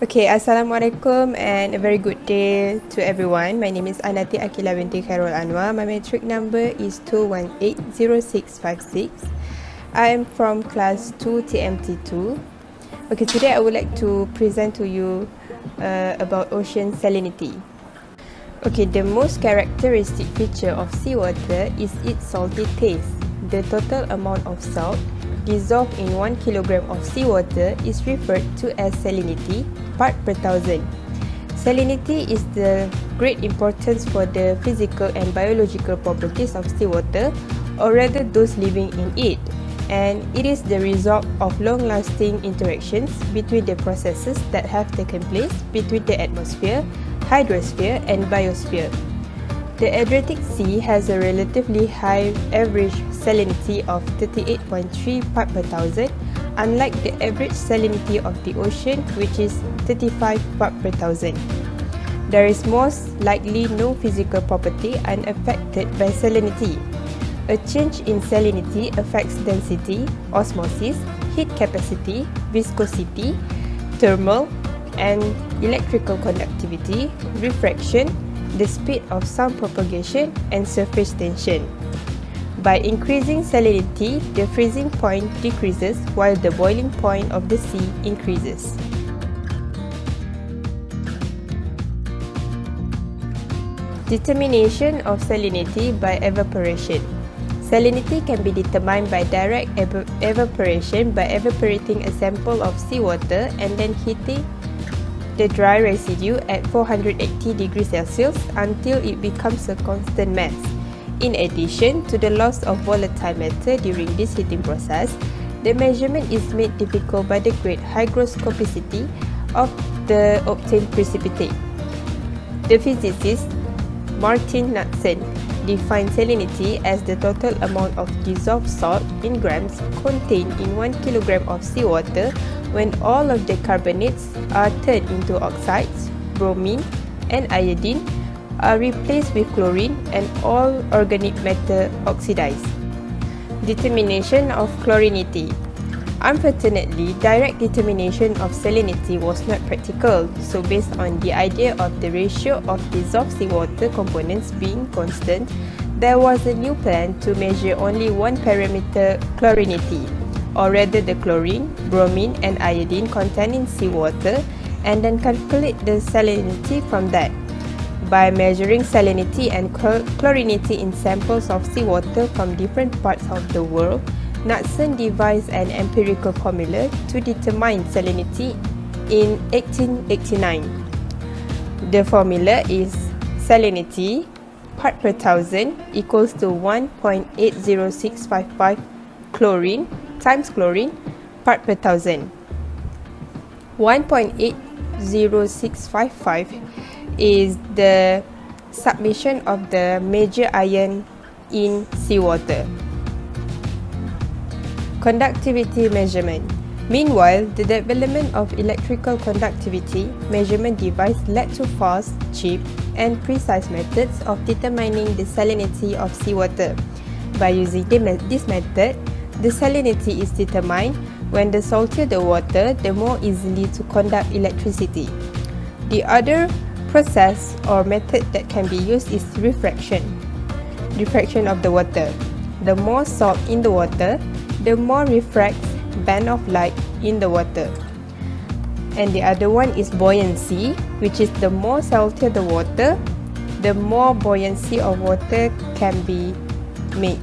Okay, Assalamualaikum and a very good day to everyone. My name is Anati Aqilah binti KHAIRUL ANUAR. My matric number is 2180656. I am from class 2 TMT2. Okay, today I would like to present to you about ocean salinity. Okay, the most characteristic feature of seawater is its salty taste. The total amount of salt dissolved in 1 kilogram of seawater is referred to as salinity, part per thousand. Salinity is the great importance for the physical and biological properties of seawater, or rather those living in it, and it is the result of long-lasting interactions between the processes that have taken place between the atmosphere, hydrosphere and biosphere. The Adriatic Sea has a relatively high average salinity of 38.3 part per thousand, unlike the average salinity of the ocean, which is 35 part per thousand. There is most likely no physical property unaffected by salinity. A change in salinity affects density, osmosis, heat capacity, viscosity, thermal and electrical conductivity, refraction, the speed of sound propagation and surface tension. By increasing salinity, the freezing point decreases while the boiling point of the sea increases. Determination of salinity by evaporation. Salinity can be determined by direct evaporation by evaporating a sample of seawater and then heating the dry residue at 480 degrees Celsius until it becomes a constant mass. In addition to the loss of volatile matter during this heating process, the measurement is made difficult by the great hygroscopicity of the obtained precipitate. The physicist Martin Knudsen defined salinity as the total amount of dissolved salt in grams contained in 1 kilogram of seawater when all of the carbonates are turned into oxides, bromine and iodine are replaced with chlorine and all organic matter oxidized. Determination of chlorinity. Unfortunately, direct determination of salinity was not practical, so based on the idea of the ratio of dissolved seawater components being constant, there was a new plan to measure only one parameter, chlorinity, or rather the chlorine, bromine and iodine contained in seawater, and then calculate the salinity from that. By measuring salinity and chlorinity in samples of seawater from different parts of the world, Knudsen devised an empirical formula to determine salinity in 1889. The formula is salinity part per thousand equals to 1.80655 chlorine times chlorine part per thousand. 1.80655 is the submission of the major ion in seawater. Conductivity measurement. Meanwhile, the development of electrical conductivity measurement device led to fast, cheap, and precise methods of determining the salinity of seawater. By using this method, the salinity is determined when the saltier the water, the more easily to conduct electricity. The other process or method that can be used is refraction. Refraction of the water. The more salt in the water, the more refracts band of light in the water. And the other one is buoyancy, which is the more saltier the water, the more buoyancy of water can be made.